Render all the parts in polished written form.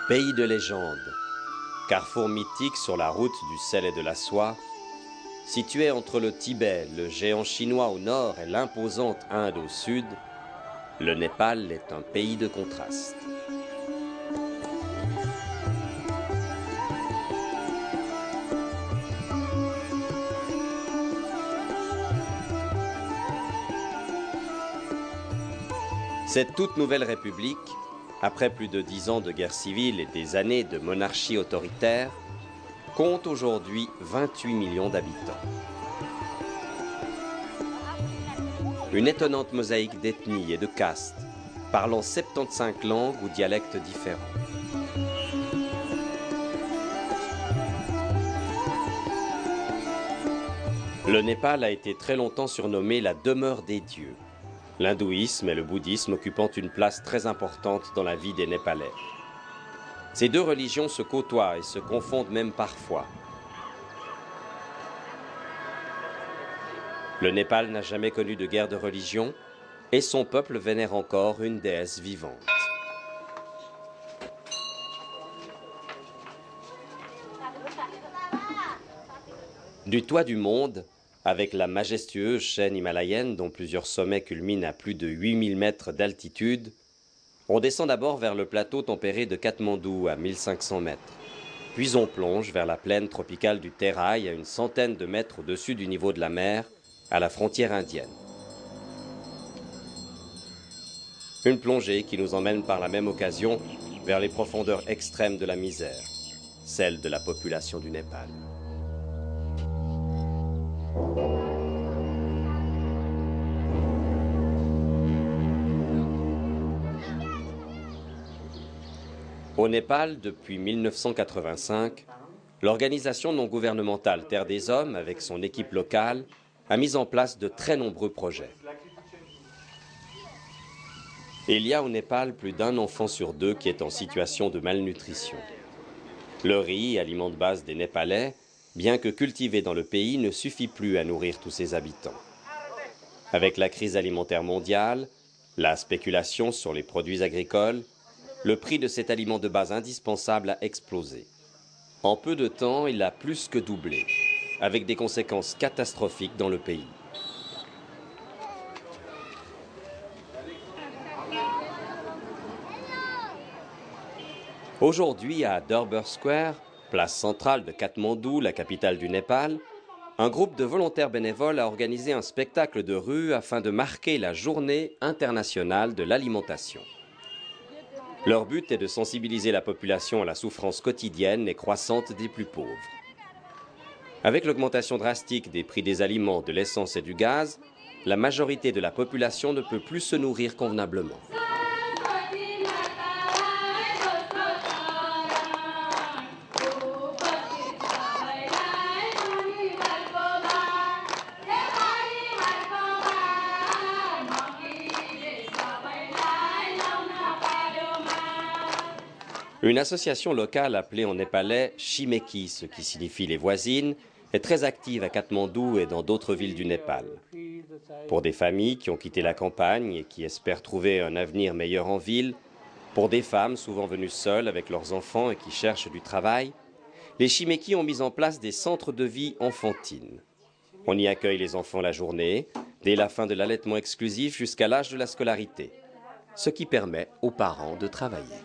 Pays de légende, carrefour mythique sur la route du sel et de la soie, situé entre le Tibet, le géant chinois au nord et l'imposante Inde au sud, le Népal est un pays de contrastes. Cette toute nouvelle république, après plus de 10 ans de guerre civile et des années de monarchie autoritaire, compte aujourd'hui 28 millions d'habitants. Une étonnante mosaïque d'ethnies et de castes, parlant 75 langues ou dialectes différents. Le Népal a été très longtemps surnommé la demeure des dieux, l'hindouisme et le bouddhisme occupant une place très importante dans la vie des Népalais. Ces deux religions se côtoient et se confondent même parfois. Le Népal n'a jamais connu de guerre de religion et son peuple vénère encore une déesse vivante. Du toit du monde, avec la majestueuse chaîne himalayenne dont plusieurs sommets culminent à plus de 8000 mètres d'altitude, on descend d'abord vers le plateau tempéré de Katmandou à 1500 mètres. Puis on plonge vers la plaine tropicale du Terai à une centaine de mètres au-dessus du niveau de la mer, à la frontière indienne. Une plongée qui nous emmène par la même occasion vers les profondeurs extrêmes de la misère, celle de la population du Népal. Au Népal, depuis 1985, l'organisation non gouvernementale Terre des Hommes, avec son équipe locale, a mis en place de très nombreux projets. Il y a au Népal plus d'un enfant sur deux qui est en situation de malnutrition. Le riz, aliment de base des Népalais, bien que cultivé dans le pays, ne suffit plus à nourrir tous ses habitants. Avec la crise alimentaire mondiale, la spéculation sur les produits agricoles, le prix de cet aliment de base indispensable a explosé. En peu de temps, il a plus que doublé, avec des conséquences catastrophiques dans le pays. Aujourd'hui, à Durbar Square, place centrale de Katmandou, la capitale du Népal, un groupe de volontaires bénévoles a organisé un spectacle de rue afin de marquer la Journée internationale de l'alimentation. Leur but est de sensibiliser la population à la souffrance quotidienne et croissante des plus pauvres. Avec l'augmentation drastique des prix des aliments, de l'essence et du gaz, la majorité de la population ne peut plus se nourrir convenablement. Une association locale appelée en népalais Shimeki, ce qui signifie les voisines, est très active à Katmandou et dans d'autres villes du Népal. Pour des familles qui ont quitté la campagne et qui espèrent trouver un avenir meilleur en ville, pour des femmes souvent venues seules avec leurs enfants et qui cherchent du travail, les Shimeki ont mis en place des centres de vie enfantines. On y accueille les enfants la journée, dès la fin de l'allaitement exclusif jusqu'à l'âge de la scolarité, ce qui permet aux parents de travailler.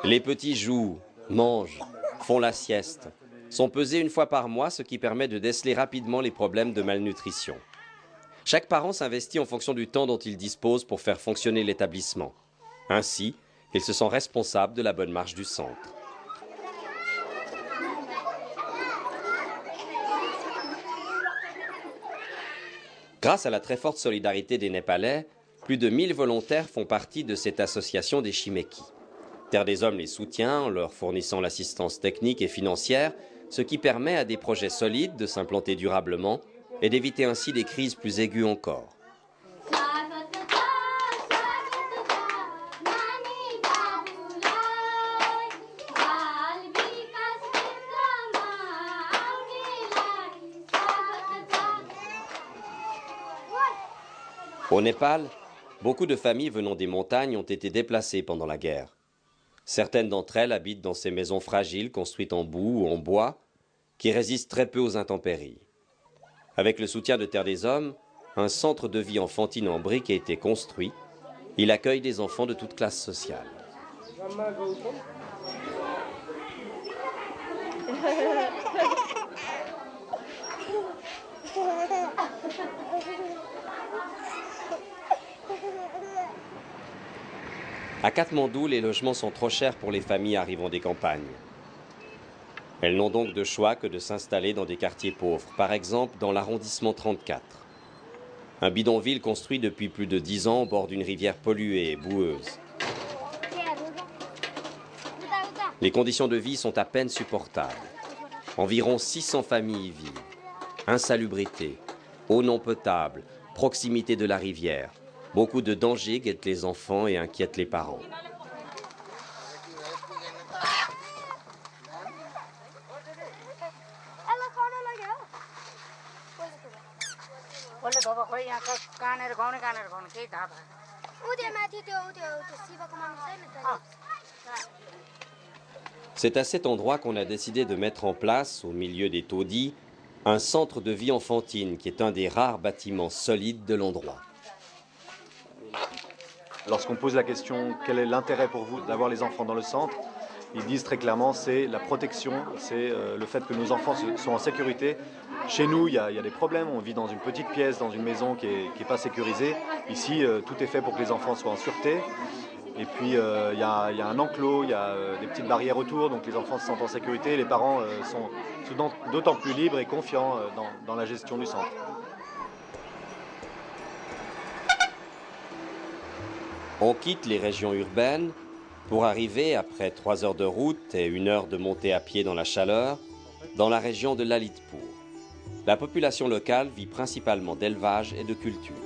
Les petits jouent, mangent, font la sieste, sont pesés une fois par mois, ce qui permet de déceler rapidement les problèmes de malnutrition. Chaque parent s'investit en fonction du temps dont il dispose pour faire fonctionner l'établissement. Ainsi, il se sent responsable de la bonne marche du centre. Grâce à la très forte solidarité des Népalais, plus de 1000 volontaires font partie de cette association des Shimeki. Terre des Hommes les soutient en leur fournissant l'assistance technique et financière, ce qui permet à des projets solides de s'implanter durablement et d'éviter ainsi des crises plus aiguës encore. Au Népal, beaucoup de familles venant des montagnes ont été déplacées pendant la guerre. Certaines d'entre elles habitent dans ces maisons fragiles construites en boue ou en bois qui résistent très peu aux intempéries. Avec le soutien de Terre des Hommes, un centre de vie enfantine en briques a été construit. Il accueille des enfants de toutes classes sociales. À Katmandou, les logements sont trop chers pour les familles arrivant des campagnes. Elles n'ont donc de choix que de s'installer dans des quartiers pauvres, par exemple dans l'arrondissement 34. Un bidonville construit depuis plus de 10 ans au bord d'une rivière polluée et boueuse. Les conditions de vie sont à peine supportables. Environ 600 familles y vivent. Insalubrité, eau non potable, proximité de la rivière. Beaucoup de dangers guettent les enfants et inquiètent les parents. C'est à cet endroit qu'on a décidé de mettre en place, au milieu des taudis, un centre de vie enfantine qui est un des rares bâtiments solides de l'endroit. Lorsqu'on pose la question quel est l'intérêt pour vous d'avoir les enfants dans le centre, ils disent très clairement c'est la protection, c'est le fait que nos enfants sont en sécurité. Chez nous, il y a des problèmes, on vit dans une petite pièce, dans une maison qui est pas sécurisée. Ici, tout est fait pour que les enfants soient en sûreté. Et puis, il y a un enclos, il y a des petites barrières autour, donc les enfants se sentent en sécurité. Les parents sont d'autant plus libres et confiants dans la gestion du centre. On quitte les régions urbaines pour arriver, après 3 heures de route et 1 heure de montée à pied dans la chaleur, dans la région de Lalitpur. La population locale vit principalement d'élevage et de culture.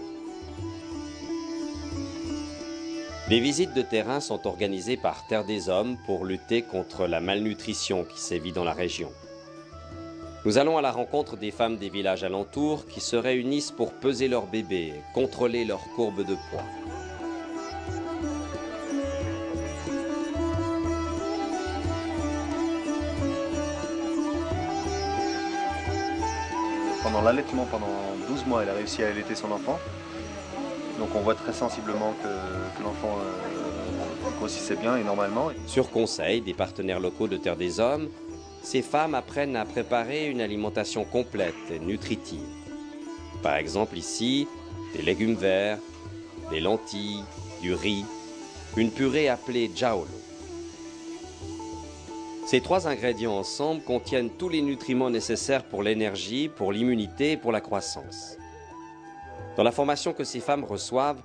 Des visites de terrain sont organisées par Terre des Hommes pour lutter contre la malnutrition qui sévit dans la région. Nous allons à la rencontre des femmes des villages alentours qui se réunissent pour peser leurs bébés et contrôler leur courbe de poids. Pendant l'allaitement, pendant 12 mois, elle a réussi à allaiter son enfant. Donc on voit très sensiblement que l'enfant grossissait bien et normalement. Sur conseil des partenaires locaux de Terre des Hommes, ces femmes apprennent à préparer une alimentation complète et nutritive. Par exemple ici, des légumes verts, des lentilles, du riz, une purée appelée jaolo. Ces 3 ingrédients ensemble contiennent tous les nutriments nécessaires pour l'énergie, pour l'immunité et pour la croissance. Dans la formation que ces femmes reçoivent,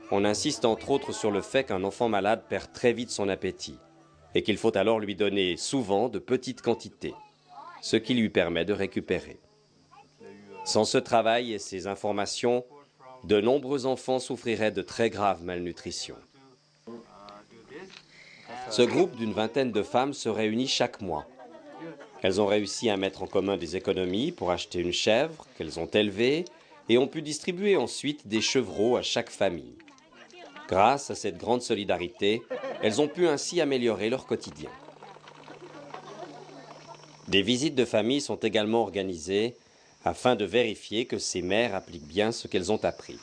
on insiste entre autres sur le fait qu'un enfant malade perd très vite son appétit et qu'il faut alors lui donner souvent de petites quantités, ce qui lui permet de récupérer. Sans ce travail et ces informations, de nombreux enfants souffriraient de très graves malnutritions. Ce groupe d'une vingtaine de femmes se réunit chaque mois. Elles ont réussi à mettre en commun des économies pour acheter une chèvre qu'elles ont élevée et ont pu distribuer ensuite des chevreaux à chaque famille. Grâce à cette grande solidarité, elles ont pu ainsi améliorer leur quotidien. Des visites de famille sont également organisées afin de vérifier que ces mères appliquent bien ce qu'elles ont appris.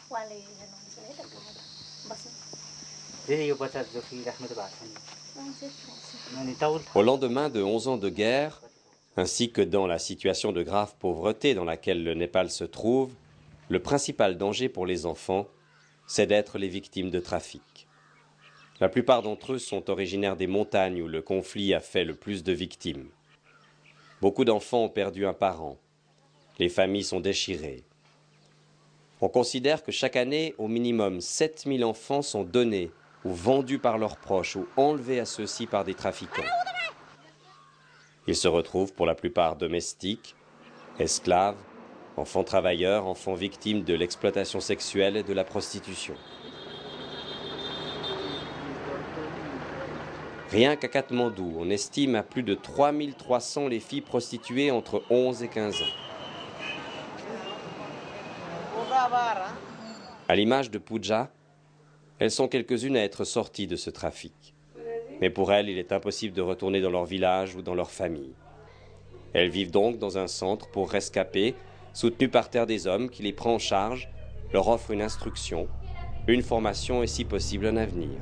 Au lendemain de 11 ans de guerre, ainsi que dans la situation de grave pauvreté dans laquelle le Népal se trouve, le principal danger pour les enfants, c'est d'être les victimes de trafic. La plupart d'entre eux sont originaires des montagnes où le conflit a fait le plus de victimes. Beaucoup d'enfants ont perdu un parent. Les familles sont déchirées. On considère que chaque année, au minimum 7000 enfants sont donnés ou vendus par leurs proches ou enlevés à ceux-ci par des trafiquants. Ils se retrouvent pour la plupart domestiques, esclaves, enfants travailleurs, enfants victimes de l'exploitation sexuelle et de la prostitution. Rien qu'à Katmandou, on estime à plus de 3300 les filles prostituées entre 11 et 15 ans. À l'image de Pooja, Elles sont quelques-unes à être sorties de ce trafic. Mais pour elles, il est impossible de retourner dans leur village ou dans leur famille. Elles vivent donc dans un centre pour rescapés, soutenu par Terre des Hommes qui les prend en charge, leur offre une instruction, une formation et si possible un avenir.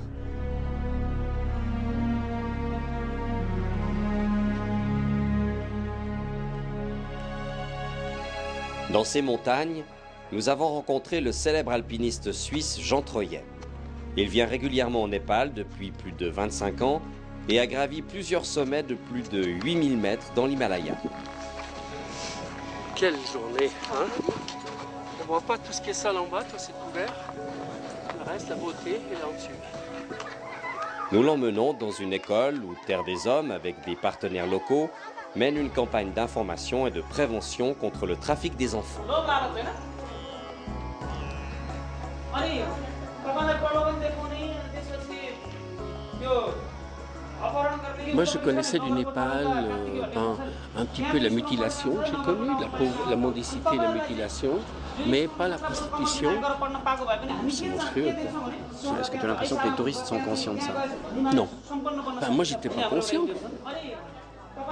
Dans ces montagnes, nous avons rencontré le célèbre alpiniste suisse Jean Troyen. Il vient régulièrement au Népal depuis plus de 25 ans et a gravi plusieurs sommets de plus de 8000 mètres dans l'Himalaya. Quelle journée, hein? On ne voit pas tout ce qui est sale en bas, tout c'est couvert. Le reste, la beauté est là au-dessus. Nous l'emmenons dans une école où Terre des Hommes, avec des partenaires locaux, mène une campagne d'information et de prévention contre le trafic des enfants. Moi, je connaissais du Népal un petit peu la mutilation. J'ai connu la mendicité et la mutilation, mais pas la prostitution. C'est monstrueux, quoi. Est-ce que tu as l'impression que les touristes sont conscients de ça? Non. Enfin, moi, j'étais pas conscient.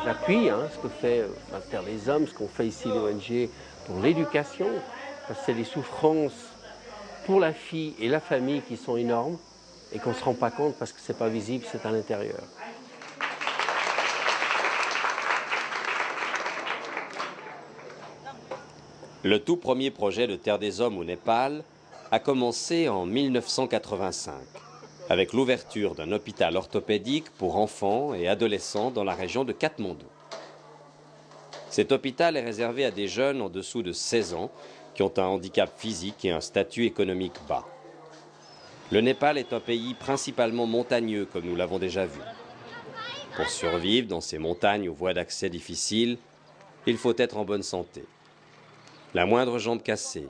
J'appuie ce que fait Terre des Hommes, ce qu'on fait ici l'ONG pour l'éducation, parce que c'est des souffrances pour la fille et la famille qui sont énormes et qu'on ne se rend pas compte parce que c'est pas visible, c'est à l'intérieur. Le tout premier projet de Terre des Hommes au Népal a commencé en 1985, avec l'ouverture d'un hôpital orthopédique pour enfants et adolescents dans la région de Katmandou. Cet hôpital est réservé à des jeunes en dessous de 16 ans qui ont un handicap physique et un statut économique bas. Le Népal est un pays principalement montagneux, comme nous l'avons déjà vu. Pour survivre dans ces montagnes aux voies d'accès difficiles, il faut être en bonne santé. La moindre jambe cassée,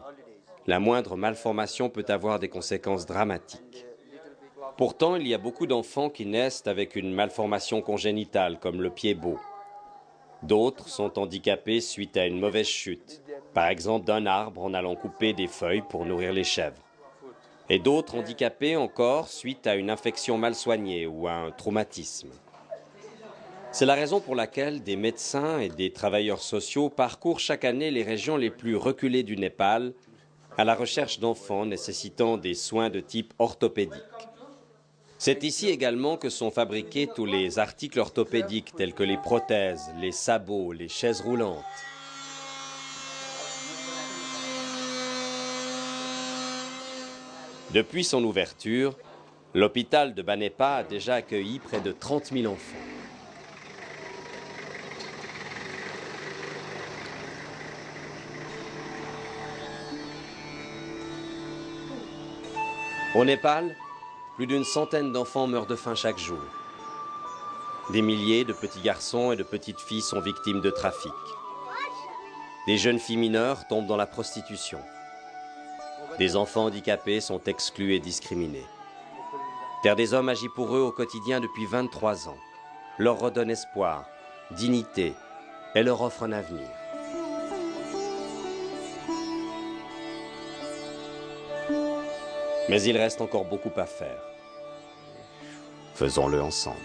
la moindre malformation peut avoir des conséquences dramatiques. Pourtant, il y a beaucoup d'enfants qui naissent avec une malformation congénitale, comme le pied beau. D'autres sont handicapés suite à une mauvaise chute, par exemple d'un arbre en allant couper des feuilles pour nourrir les chèvres. Et d'autres handicapés encore suite à une infection mal soignée ou à un traumatisme. C'est la raison pour laquelle des médecins et des travailleurs sociaux parcourent chaque année les régions les plus reculées du Népal à la recherche d'enfants nécessitant des soins de type orthopédique. C'est ici également que sont fabriqués tous les articles orthopédiques tels que les prothèses, les sabots, les chaises roulantes. Depuis son ouverture, l'hôpital de Banepa a déjà accueilli près de 30 000 enfants. Au Népal, plus d'une centaine d'enfants meurent de faim chaque jour. Des milliers de petits garçons et de petites filles sont victimes de trafic. Des jeunes filles mineures tombent dans la prostitution. Des enfants handicapés sont exclus et discriminés. Terre des Hommes agit pour eux au quotidien depuis 23 ans, leur redonne espoir, dignité et leur offre un avenir. Mais il reste encore beaucoup à faire. Faisons-le ensemble.